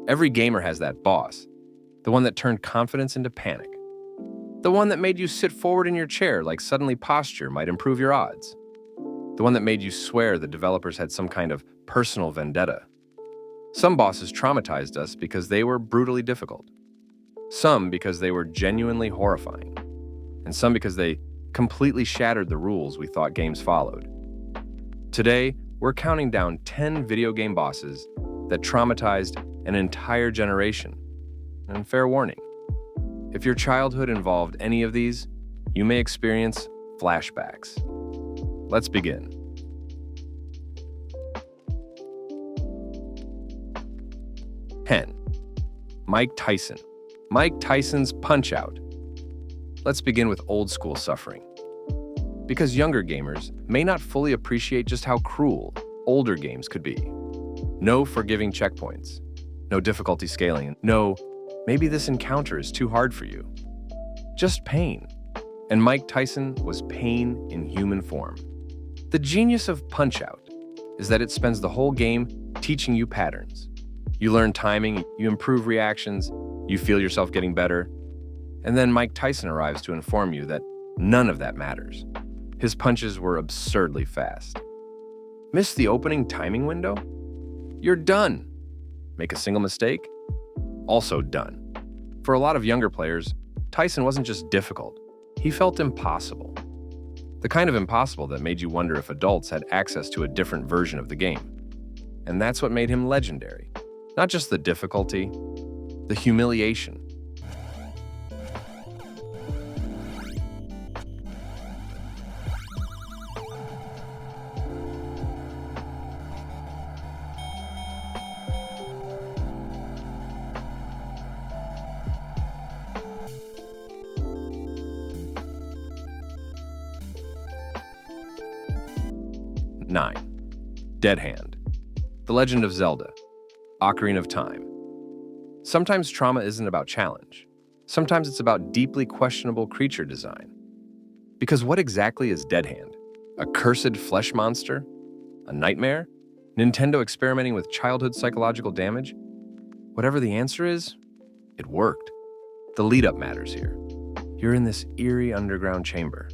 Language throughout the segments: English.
Every gamer has that boss, the one that turned confidence into panic, the one that made you sit forward in your chair like suddenly posture might improve your odds, the one that made you swear the developers had some kind of personal vendetta. Some bosses traumatized us because they were brutally difficult, some because they were genuinely horrifying, and some because they completely shattered the rules we thought games followed. Today, we're counting down 10 video game bosses that traumatized an entire generation. And fair warning, if your childhood involved any of these, you may experience flashbacks. Let's begin. 10. Mike Tyson. Mike Tyson's Punch-Out. Let's begin with old-school suffering. Because younger gamers may not fully appreciate just how cruel older games could be. No forgiving checkpoints, no difficulty scaling, no, maybe this encounter is too hard for you. Just pain. And Mike Tyson was pain in human form. The genius of Punch-Out is that it spends the whole game teaching you patterns. You learn timing, you improve reactions, you feel yourself getting better, and then Mike Tyson arrives to inform you that none of that matters. His punches were absurdly fast. Miss the opening timing window? You're done. Make a single mistake? Also done. For a lot of younger players, Tyson wasn't just difficult, he felt impossible. The kind of impossible that made you wonder if adults had access to a different version of the game. And that's what made him legendary. Not just the difficulty, the humiliation. Nine. Dead Hand. The Legend of Zelda. Ocarina of Time. Sometimes trauma isn't about challenge. Sometimes it's about deeply questionable creature design. Because what exactly is Dead Hand? A cursed flesh monster? A nightmare? Nintendo experimenting with childhood psychological damage? Whatever the answer is, it worked. The lead-up matters here. You're in this eerie underground chamber.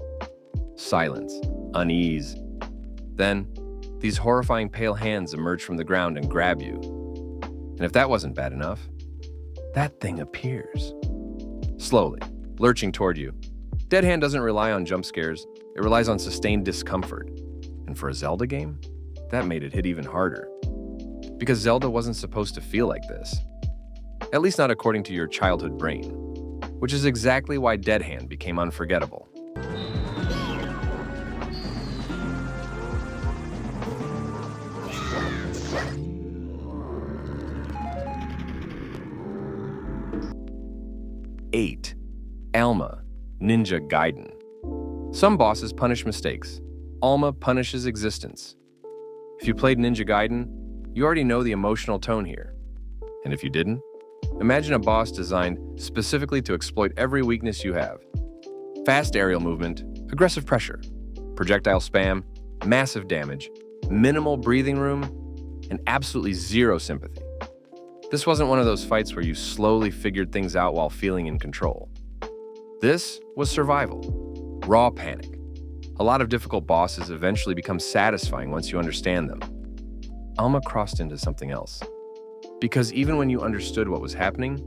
Silence, unease. Then, these horrifying pale hands emerge from the ground and grab you. And if that wasn't bad enough, that thing appears. Slowly, lurching toward you. Dead Hand doesn't rely on jump scares, it relies on sustained discomfort. And for a Zelda game, that made it hit even harder. Because Zelda wasn't supposed to feel like this. At least not according to your childhood brain. Which is exactly why Dead Hand became unforgettable. Eight. Alma, Ninja Gaiden. Some bosses punish mistakes. Alma punishes existence. If you played Ninja Gaiden, you already know the emotional tone here. And if you didn't, imagine a boss designed specifically to exploit every weakness you have. Fast aerial movement, aggressive pressure, projectile spam, massive damage, minimal breathing room, and absolutely zero sympathy. This wasn't one of those fights where you slowly figured things out while feeling in control. This was survival, raw panic. A lot of difficult bosses eventually become satisfying once you understand them. Alma crossed into something else. Because even when you understood what was happening,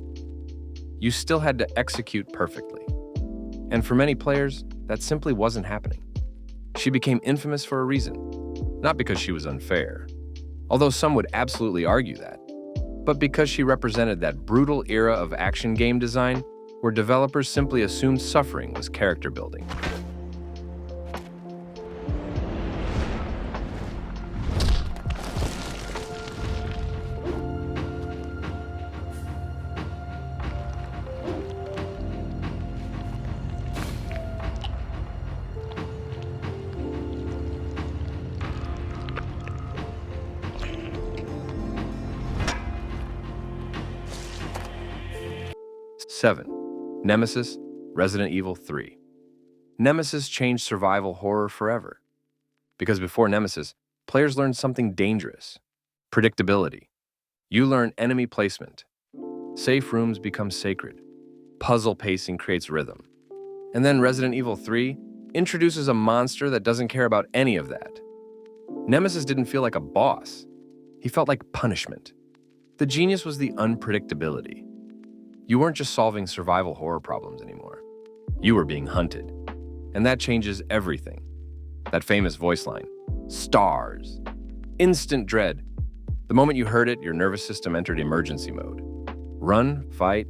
you still had to execute perfectly. And for many players, that simply wasn't happening. She became infamous for a reason, not because she was unfair, although some would absolutely argue that, but because she represented that brutal era of action game design where developers simply assumed suffering was character building. Seven. Nemesis, Resident Evil 3. Nemesis changed survival horror forever. Because before Nemesis, players learned something dangerous: predictability. You learn enemy placement. Safe rooms become sacred. Puzzle pacing creates rhythm. And then Resident Evil 3 introduces a monster that doesn't care about any of that. Nemesis didn't feel like a boss. He felt like punishment. The genius was the unpredictability. You weren't just solving survival horror problems anymore. You were being hunted. And that changes everything. That famous voice line, "Stars." Instant dread. The moment you heard it, your nervous system entered emergency mode. Run, fight,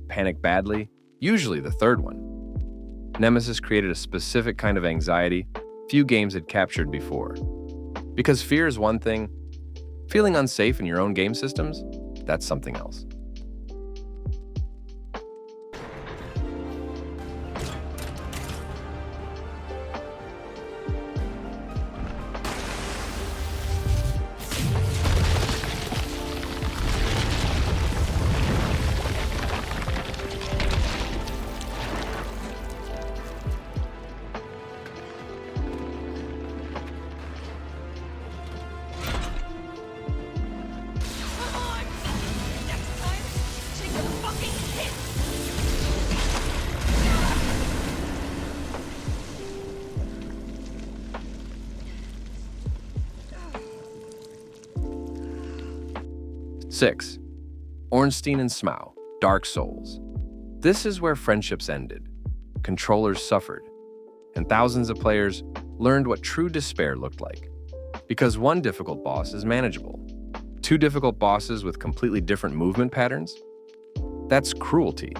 panic badly, usually the third one. Nemesis created a specific kind of anxiety few games had captured before. Because fear is one thing, feeling unsafe in your own game systems, that's something else. Six, Ornstein and Smough, Dark Souls. This is where friendships ended, controllers suffered, and thousands of players learned what true despair looked like. Because one difficult boss is manageable. Two difficult bosses with completely different movement patterns? That's cruelty.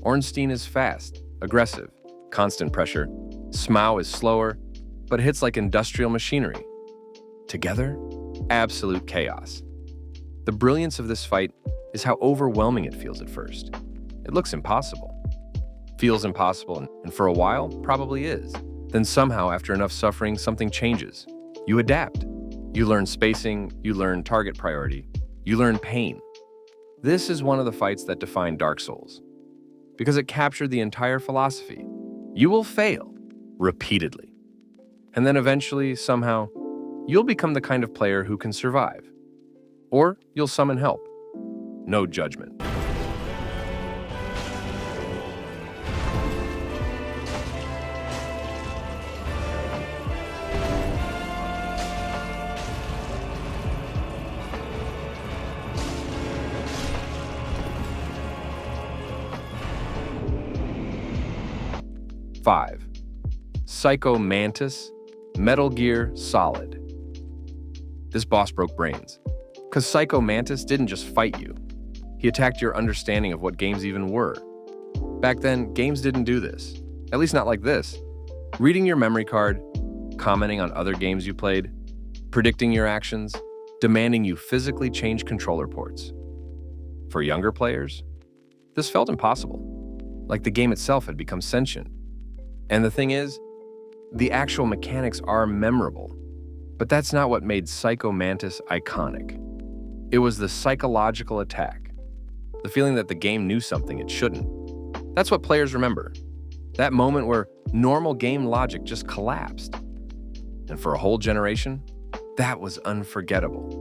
Ornstein is fast, aggressive, constant pressure. Smough is slower, but hits like industrial machinery. Together, absolute chaos. The brilliance of this fight is how overwhelming it feels at first. It looks impossible. Feels impossible, and for a while, probably is. Then somehow, after enough suffering, something changes. You adapt. You learn spacing, you learn target priority, you learn pain. This is one of the fights that define Dark Souls, because it captured the entire philosophy. You will fail, repeatedly. And then eventually, somehow, you'll become the kind of player who can survive. Or you'll summon help. No judgment. Five, Psycho Mantis, Metal Gear Solid. This boss broke brains. Because Psycho Mantis didn't just fight you. He attacked your understanding of what games even were. Back then, games didn't do this. At least not like this. Reading your memory card, commenting on other games you played, predicting your actions, demanding you physically change controller ports. For younger players, this felt impossible. Like the game itself had become sentient. And the thing is, the actual mechanics are memorable. But that's not what made Psycho Mantis iconic. It was the psychological attack. The feeling that the game knew something it shouldn't. That's what players remember. That moment where normal game logic just collapsed. And for a whole generation, that was unforgettable.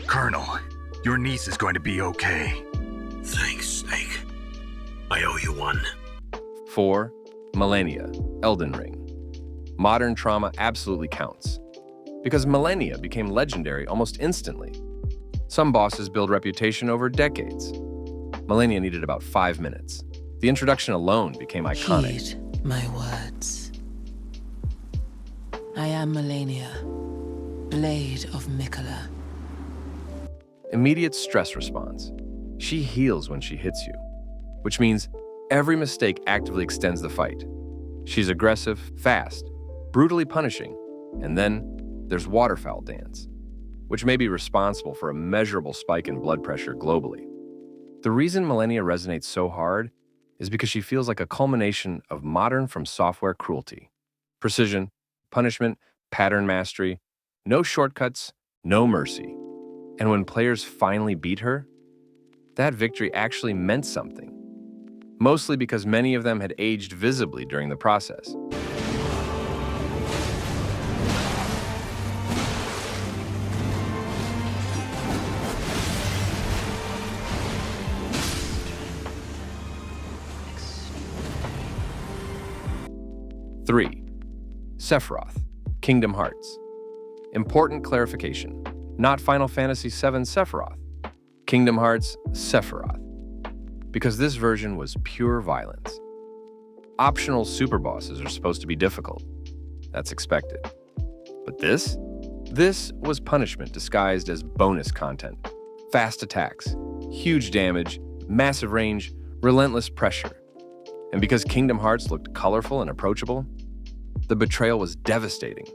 Colonel, your niece is going to be okay. Thanks, Snake. I owe you one. 4, Millennia, Elden Ring. Modern trauma absolutely counts. Because Millennia became legendary almost instantly. Some bosses build reputation over decades. Millennia needed about 5 minutes. The introduction alone became iconic. Heed my words. I am Millennia, Blade of Mikola. Immediate stress response. She heals when she hits you, which means every mistake actively extends the fight. She's aggressive, fast, brutally punishing, and then there's Waterfowl Dance, which may be responsible for a measurable spike in blood pressure globally. The reason Millennia resonates so hard is because she feels like a culmination of modern from software cruelty. Precision, punishment, pattern mastery, no shortcuts, no mercy. And when players finally beat her, that victory actually meant something, mostly because many of them had aged visibly during the process. Three, Sephiroth, Kingdom Hearts. Important clarification, not Final Fantasy VII Sephiroth, Kingdom Hearts Sephiroth, because this version was pure violence. Optional super bosses are supposed to be difficult. That's expected. But this was punishment disguised as bonus content. Fast attacks, huge damage, massive range, relentless pressure. And because Kingdom Hearts looked colorful and approachable, the betrayal was devastating.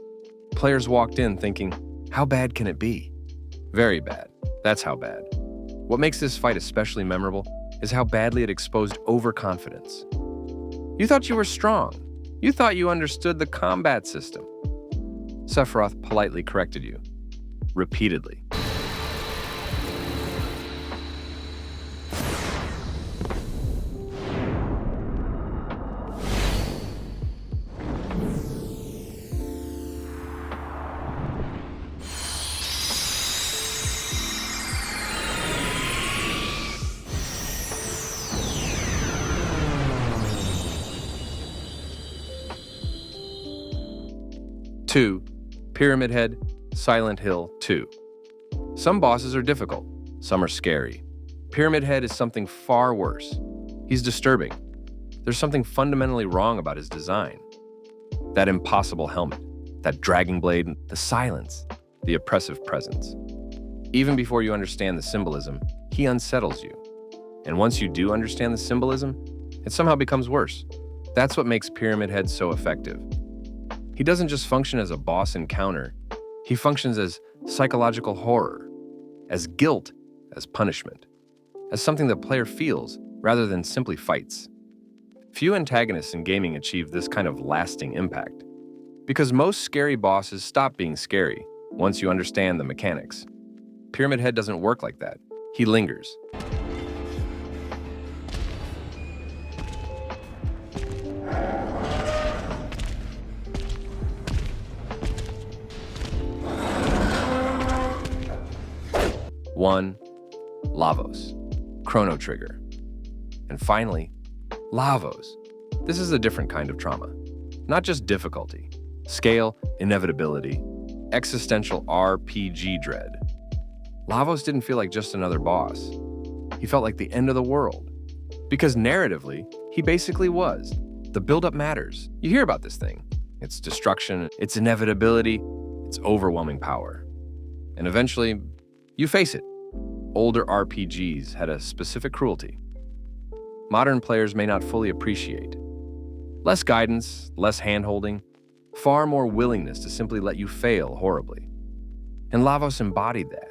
Players walked in thinking, how bad can it be? Very bad. That's how bad. What makes this fight especially memorable is how badly it exposed overconfidence. You thought you were strong. You thought you understood the combat system. Sephiroth politely corrected you, repeatedly. Two, Pyramid Head, Silent Hill 2. Some bosses are difficult, some are scary. Pyramid Head is something far worse. He's disturbing. There's something fundamentally wrong about his design. That impossible helmet, that dragging blade, the silence, the oppressive presence. Even before you understand the symbolism, he unsettles you. And once you do understand the symbolism, it somehow becomes worse. That's what makes Pyramid Head so effective. He doesn't just function as a boss encounter, he functions as psychological horror, as guilt, as punishment, as something the player feels rather than simply fights. Few antagonists in gaming achieve this kind of lasting impact, because most scary bosses stop being scary once you understand the mechanics. Pyramid Head doesn't work like that. He lingers. One, Lavos, Chrono Trigger. And finally, Lavos. This is a different kind of trauma. Not just difficulty, scale, inevitability, existential RPG dread. Lavos didn't feel like just another boss. He felt like the end of the world. Because narratively, he basically was. The buildup matters. You hear about this thing. Its destruction, its inevitability, its overwhelming power. And eventually, you face it. Older RPGs had a specific cruelty. Modern players may not fully appreciate. Less guidance, less hand-holding, far more willingness to simply let you fail horribly. And Lavos embodied that.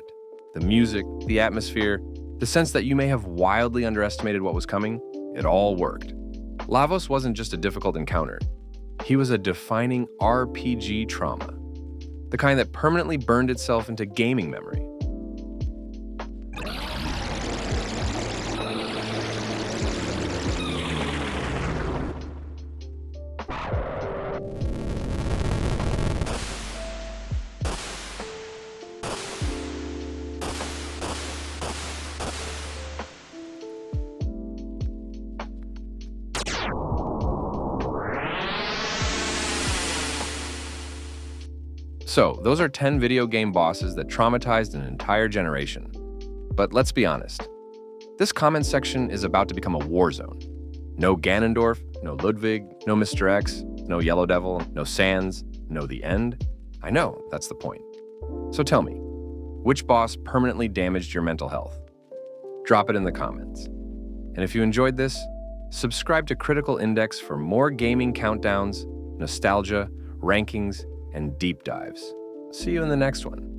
The music, the atmosphere, the sense that you may have wildly underestimated what was coming, it all worked. Lavos wasn't just a difficult encounter. He was a defining RPG trauma. The kind that permanently burned itself into gaming memory. So, those are 10 video game bosses that traumatized an entire generation. But let's be honest. This comment section is about to become a war zone. No Ganondorf, no Ludwig, no Mr. X, no Yellow Devil, no Sans, no The End. I know, that's the point. So tell me, which boss permanently damaged your mental health? Drop it in the comments. And if you enjoyed this, subscribe to Critical Index for more gaming countdowns, nostalgia, rankings, and deep dives. See you in the next one.